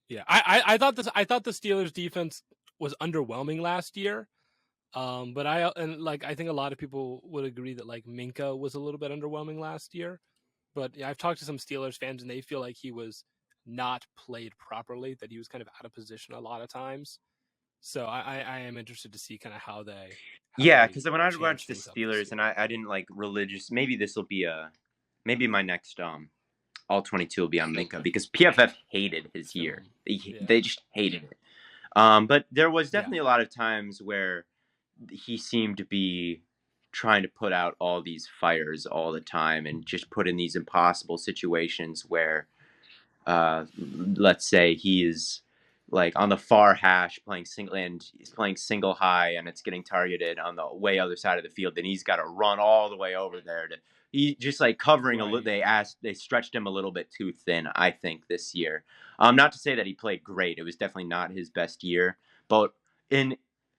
yeah, I thought the Steelers defense was underwhelming last year, but I think a lot of people would agree that like Minkah was a little bit underwhelming last year. But yeah, I've talked to some Steelers fans, and they feel like he was not played properly, that he was kind of out of position a lot of times. So I am interested to see kind of how they. Because when I watched the Steelers, and I didn't like religious. Maybe this will be maybe my next all 22 will be on Minkah, because PFF hated his year. They just hated it. But there was definitely a lot of times where he seemed to be trying to put out all these fires all the time and just put in these impossible situations where, let's say he is like on the far hash playing single and he's playing single high and it's getting targeted on the way other side of the field. Then he's got to run all the way over there to he just like covering a little. They stretched him a little bit too thin, I think, this year. Not to say that he played great. It was definitely not his best year, but and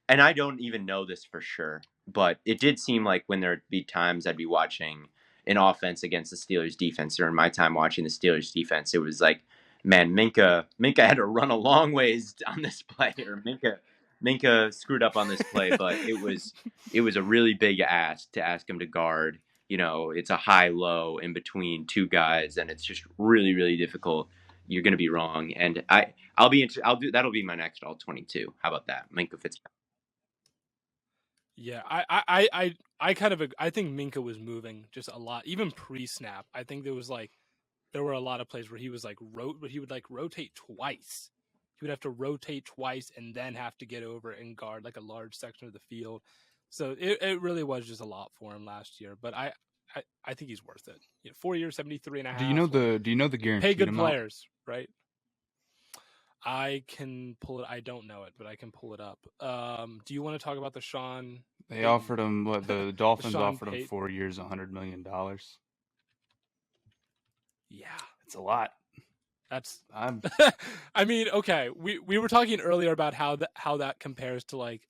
I don't even know this for sure, but it did seem like when there'd be times I'd be watching an offense against the Steelers defense, or in my time watching the Steelers defense, it was like, man, Minkah had to run a long ways on this play, or Minkah screwed up on this play, but it was a really big ask to ask him to guard. It's a high-low in between two guys, and it's just really, really difficult. You're going to be wrong, and that'll be my next all 22. How about that, Minkah Fitzpatrick? Yeah, I think Minkah was moving just a lot, even pre-snap. I think there were a lot of plays where he was he would rotate twice. He would have to rotate twice and then have to get over and guard like a large section of the field. So it really was just a lot for him last year. But I think he's worth it. 4 years, 73 and a half. Do you know the guarantee? Pay good amount? Players, right? I can pull it. I don't know it, but I can pull it up. Do you want to talk about the Sean? They offered him the Dolphins offered him Peyton? 4 years, $100 million. Yeah, it's a lot. That's. I mean, okay. We were talking earlier about how that compares to like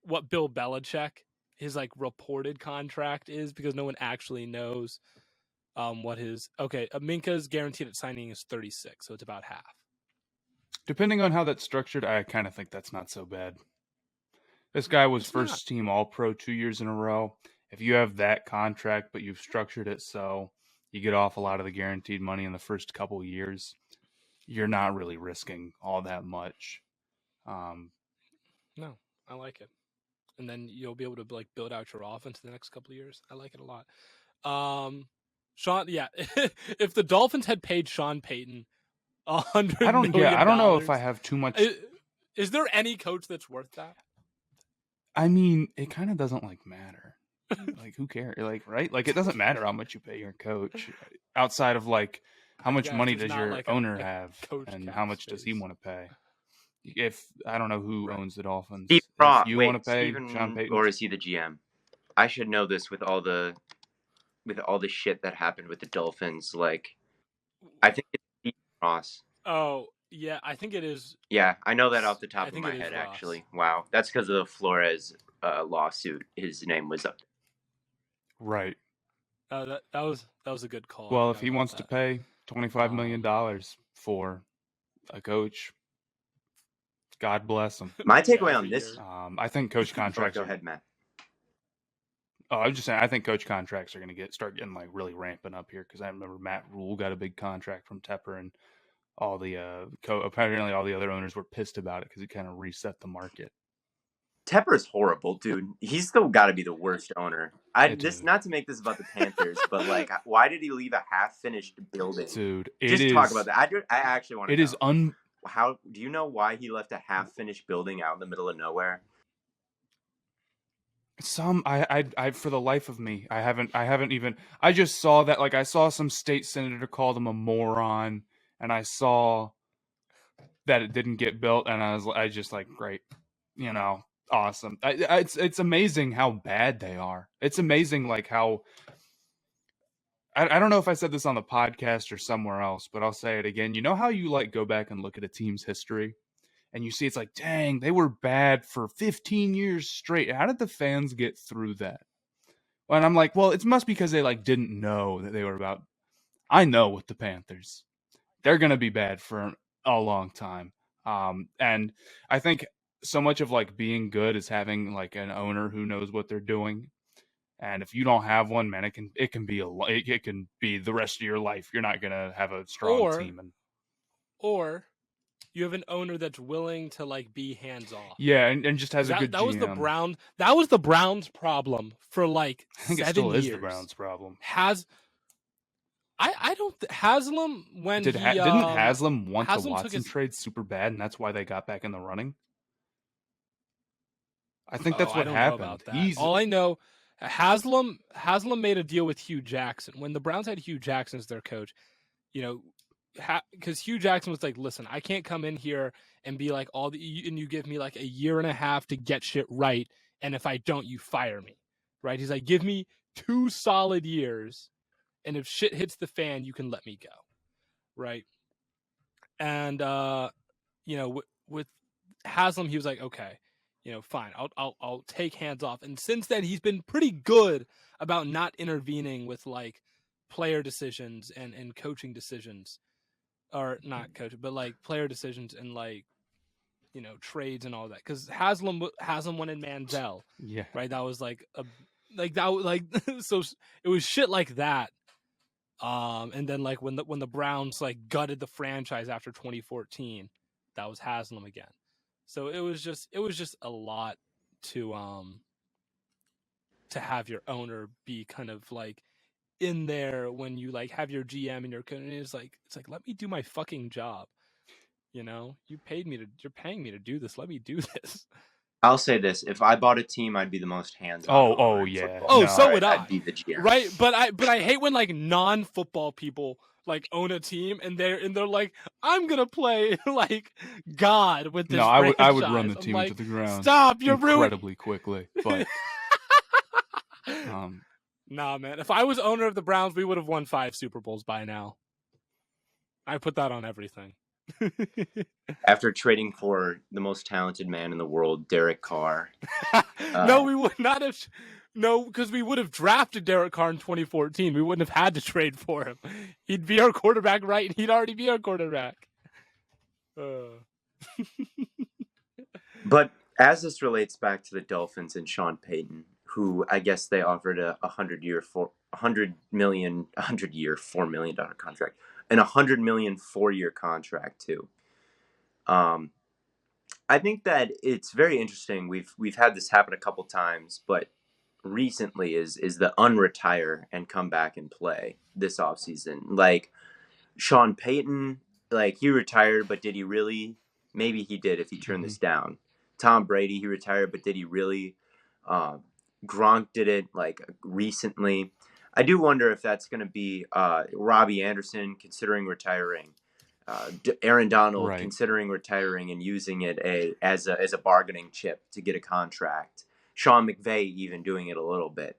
what Bill Belichick, his like reported contract is, because no one actually knows what his Minkah's guaranteed at signing is 36, so it's about half. Depending on how that's structured, I kind of think that's not so bad. This guy was first team All-Pro 2 years in a row. If you have that contract, but you've structured it so you get off a lot of the guaranteed money in the first couple years, you're not really risking all that much. No, I like it. And then you'll be able to like build out your offense in the next couple of years. I like it a lot. Sean, yeah, if the Dolphins had paid Sean Payton $100 million, I don't know if I have too much. Is there any coach that's worth that? I mean, it kind of doesn't like matter. Like, who cares? Like, right? Like, it doesn't matter how much you pay your coach outside of like how much money does your owner have and how much does he want to pay? If I don't know who owns the Dolphins, you want to pay Sean Payton, or is he the GM? I should know this with all the shit that happened with the Dolphins. Like, I think it's Steve Ross. Oh yeah, I think it is. Yeah, I know that off the top of my head. Actually, wow, that's because of the Flores lawsuit. His name was up. Right. That was a good call. Well, if he wants to pay $25 million for a coach, God bless him. My takeaway on this, I think coach contracts. Go ahead, Matt. Oh, I was just saying, I think coach contracts are going to start getting like really ramping up here, because I remember Matt Rule got a big contract from Tepper, and all the apparently all the other owners were pissed about it because it kind of reset the market. Tepper's horrible, dude. He's still got to be the worst owner. Not to make this about the Panthers, but like, why did he leave a half-finished building? Dude, talk about that. I actually want to. It is How do you know why he left a half-finished building out in the middle of nowhere? I for the life of me, I haven't even. I just saw that, like, I saw some state senator called him a moron, and I saw that it didn't get built, and I just like, great, awesome. It's amazing how bad they are. It's amazing, like, how. I don't know if I said this on the podcast or somewhere else, but I'll say it again. You know how you like go back and look at a team's history and you see it's like, dang, they were bad for 15 years straight. How did the fans get through that? And I'm like, well, it must be because they like didn't know that they were about. I know with the Panthers, they're going to be bad for a long time. And I think so much of like being good is having like an owner who knows what they're doing. And if you don't have one, man, it can be the rest of your life. You're not gonna have a strong team. Or you have an owner that's willing to like be hands off. Yeah, and just has a good. That GM. That was the Browns' problem for like 7 years. It still is the Browns' problem. I don't Haslam when didn't Haslam want the Watson trade super bad, and that's why they got back in the running. I think that's what happened. All I know. Haslam made a deal with Hugh Jackson when the Browns had Hugh Jackson as their coach. Because Hugh Jackson was like, listen, I can't come in here and be like and you give me like a year and a half to get shit right, and if I don't, you fire me, right? He's like, give me 2 solid years, and if shit hits the fan, you can let me go, right? And with Haslam, he was like, okay, fine, I'll take hands off. And since then, he's been pretty good about not intervening with like player decisions and coaching decisions. Or not coach, but like player decisions and like, trades and all that. Because Haslam wanted Manziel, yeah, right? That was like so it was shit like that. And then like when the Browns like gutted the franchise after 2014, that was Haslam again. So it was just a lot to have your owner be kind of like in there when you like have your GM and your coach, and it's like let me do my fucking job. You're paying me to do this. Let me do this. I'll say this: if I bought a team, I'd be the most hands-on. Oh yeah. So would I. I'd be the GM. Right, but I hate when like non-football people like own a team and they're like, I'm gonna play like God with this. No, franchise. I would run the team like, into the ground. Stop! You're incredibly quickly, but. Nah, man. If I was owner of the Browns, we would have won 5 Super Bowls by now. I put that on everything. After trading for the most talented man in the world, Derek Carr. No, we would not have. No, because we would have drafted Derek Carr in 2014. We wouldn't have had to trade for him. He'd be our quarterback, right? And he'd already be our quarterback. But as this relates back to the Dolphins and Sean Payton, who I guess they offered a $4 million contract and $100 million 4-year contract too. I think that it's very interesting. We've had this happen a couple times, but recently is the unretire and come back and play this offseason. Like Sean Payton, like he retired, but did he really? Maybe he did if he turned this down. Tom Brady, he retired, but did he really? Gronk did it like recently. I do wonder if that's going to be Robbie Anderson considering retiring, Aaron Donald considering retiring and using it as a bargaining chip to get a contract. Sean McVay even doing it a little bit.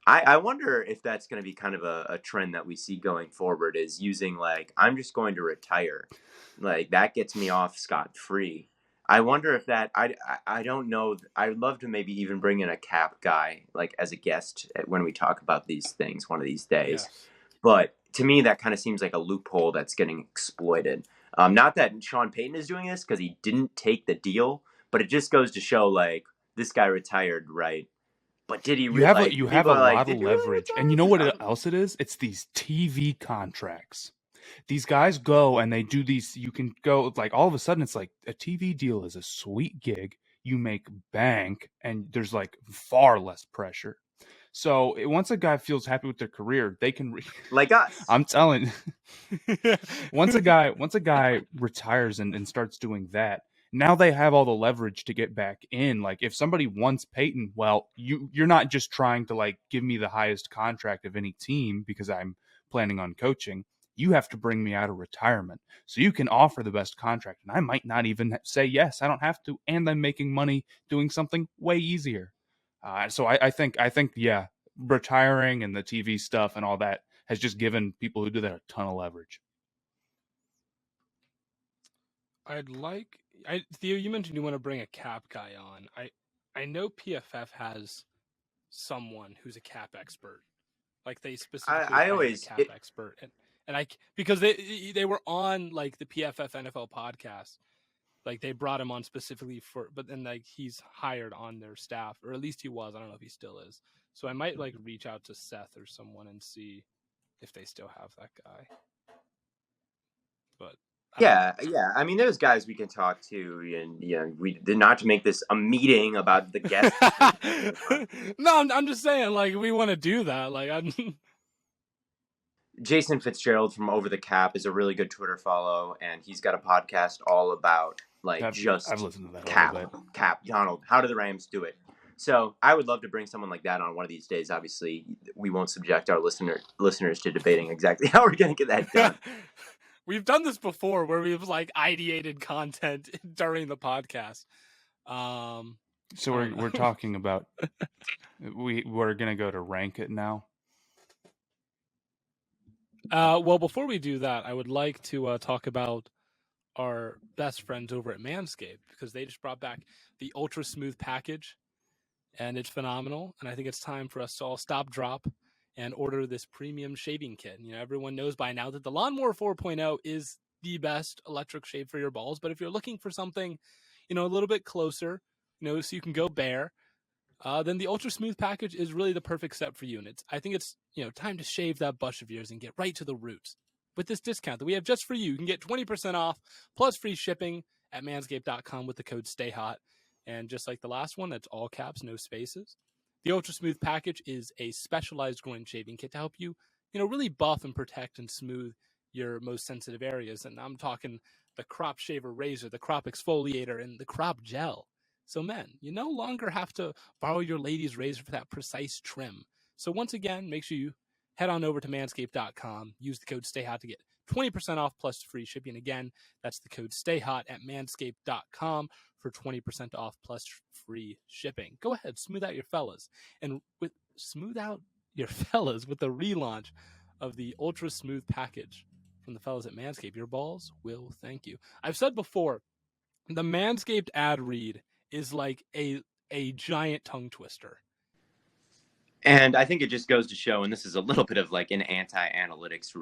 I wonder if that's going to be kind of a trend that we see going forward, is using like, I'm just going to retire. Like that gets me off scot-free. I wonder if that, I don't know. I'd love to maybe even bring in a cap guy, like as a guest when we talk about these things one of these days. Yes. But to me, that kind of seems like a loophole that's getting exploited. Not that Sean Payton is doing this because he didn't take the deal, but it just goes to show like this guy retired, right? But did he really? You have a lot of leverage. And you know what else it is? It's these TV contracts. These guys go and they do these. You can go like all of a sudden it's like a TV deal is a sweet gig. You make bank and there's like far less pressure. So once a guy feels happy with their career, they can like us. I'm telling. once a guy retires and starts doing that, now they have all the leverage to get back in. Like if somebody wants Peyton, well, you're not just trying to like give me the highest contract of any team because I'm planning on coaching. You have to bring me out of retirement. So you can offer the best contract. And I might not even say yes, I don't have to. And I'm making money doing something way easier. So I think, yeah, retiring and the TV stuff and all that has just given people who do that a ton of leverage. Theo, you mentioned you want to bring a cap guy on. I know PFF has someone who's a cap expert. Like they specifically a cap expert. And because they were on like the PFF NFL podcast, like they brought him on specifically but then like he's hired on their staff, or at least he was. I don't know if he still is. So I might like reach out to Seth or someone and see if they still have that guy. But yeah. I mean, there's guys we can talk to, and we did not to make this a meeting about the guest. No, I'm just saying, like we want to do that. Like Jason Fitzgerald from Over the Cap is a really good Twitter follow, and he's got a podcast all about like I've listened to that cap. Donald, how do the Rams do it? So I would love to bring someone like that on one of these days. Obviously, we won't subject our listeners to debating exactly how we're going to get that done. We've done this before where we've like ideated content during the podcast. So we're talking about we're going to go to rank it now. Well, before we do that, I would like to talk about our best friends over at Manscaped, because they just brought back the Ultra Smooth package, and it's phenomenal. And I think it's time for us to all stop, drop, and order this premium shaving kit. You know, everyone knows by now that the Lawnmower 4.0 is the best electric shave for your balls. But if you're looking for something, you know, a little bit closer, you know, so you can go bare, then the Ultra Smooth package is really the perfect step for you. And I think it's, you know, time to shave that bush of yours and get right to the roots. With this discount that we have just for you, you can get 20% off plus free shipping at manscaped.com with the code STAYHOT. And just like the last one, that's all caps, no spaces. The Ultra Smooth package is a specialized groin shaving kit to help you, you know, really buff and protect and smooth your most sensitive areas. And I'm talking the crop shaver razor, the crop exfoliator, and the crop gel. So men, you no longer have to borrow your lady's razor for that precise trim. So once again, make sure you head on over to manscaped.com, use the code STAYHOT to get 20% off plus free shipping. Again, that's the code STAYHOT at manscaped.com for 20% off plus free shipping. Go ahead, smooth out your fellas. And smooth out your fellas with the relaunch of the Ultra Smooth package from the fellas at Manscaped. Your balls will thank you. I've said before, the Manscaped ad read is like a giant tongue twister. And I think it just goes to show, and this is a little bit of like an anti-analytics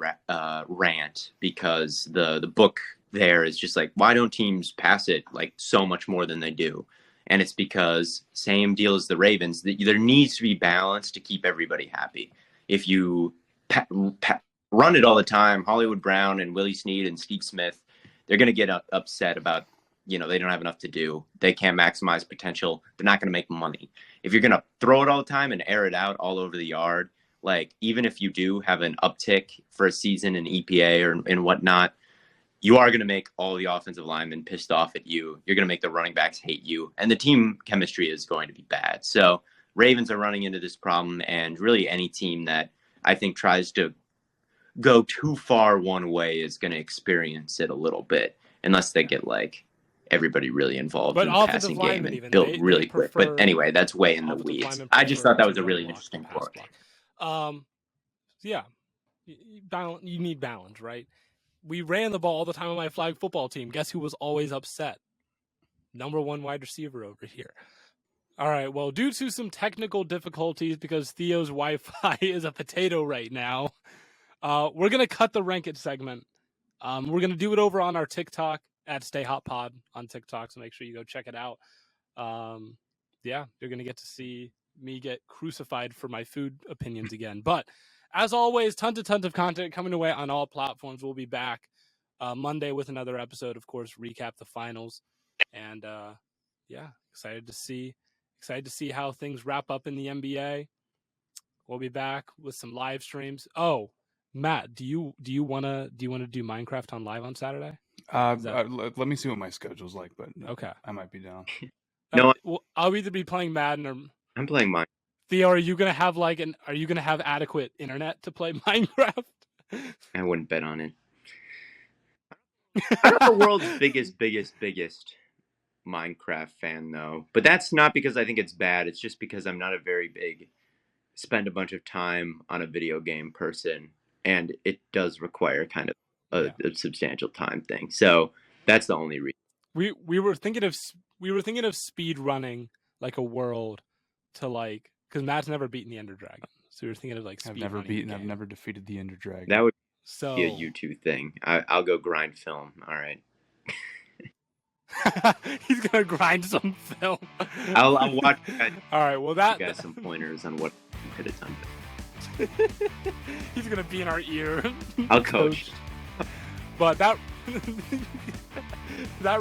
rant, because the book there is just like, why don't teams pass it like so much more than they do? And it's because, same deal as the Ravens, there needs to be balance to keep everybody happy. If you run it all the time, Hollywood Brown and Willie Snead and Steve Smith, they're going to get upset about, you know, they don't have enough to do. They can't maximize potential. They're not going to make money. If you're going to throw it all the time and air it out all over the yard, like even if you do have an uptick for a season in EPA or and whatnot, you are going to make all the offensive linemen pissed off at you. You're going to make the running backs hate you, and the team chemistry is going to be bad. So Ravens are running into this problem, and really any team that I think tries to go too far one way is going to experience it a little bit, unless they get like everybody really involved in the passing game and build really quick. But anyway, that's way in the weeds. I just thought that was a really interesting quote. Yeah, you need balance, right? We ran the ball all the time on my flag football team. Guess who was always upset? Number one wide receiver over here. All right, well, due to some technical difficulties, because Theo's Wi-Fi is a potato right now, we're going to cut the Rank It segment. We're going to do it over on our TikTok at StayHotPod on TikTok, so make sure you go check it out. Yeah, you're going to get to see me get crucified for my food opinions again. But as always, tons of content coming away on all platforms. We'll be back Monday with another episode, of course, recap the finals. And yeah, excited to see how things wrap up in the NBA. We'll be back with some live streams. Oh, Matt, do you want to do Minecraft on live on Saturday? Let me see what my schedule's like, but okay, I might be down. No, well, I'll either be playing Madden or I'm playing Minecraft. Theo, are you gonna have adequate internet to play Minecraft? I wouldn't bet on it. I'm not the world's biggest Minecraft fan, though. But that's not because I think it's bad. It's just because I'm not a very big spend a bunch of time on a video game person, and it does require kind of a substantial time thing. So that's the only reason. We were thinking of speed running like a world to like, because Matt's never beaten the Ender Dragon, so we were thinking of like speed running. I've never defeated the Ender Dragon. That would be a U2 thing. I'll go grind film. All right. He's gonna grind some film. I'll watch. All right. Well, that you guys some pointers on what could have done. He's gonna be in our ear. I'll coach. But that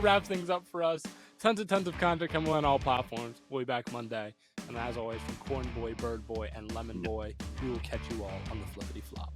wraps things up for us. Tons of content coming on all platforms. We'll be back Monday. And as always, from Corn Boy, Bird Boy, and Lemon Boy, we will catch you all on the flippity flop.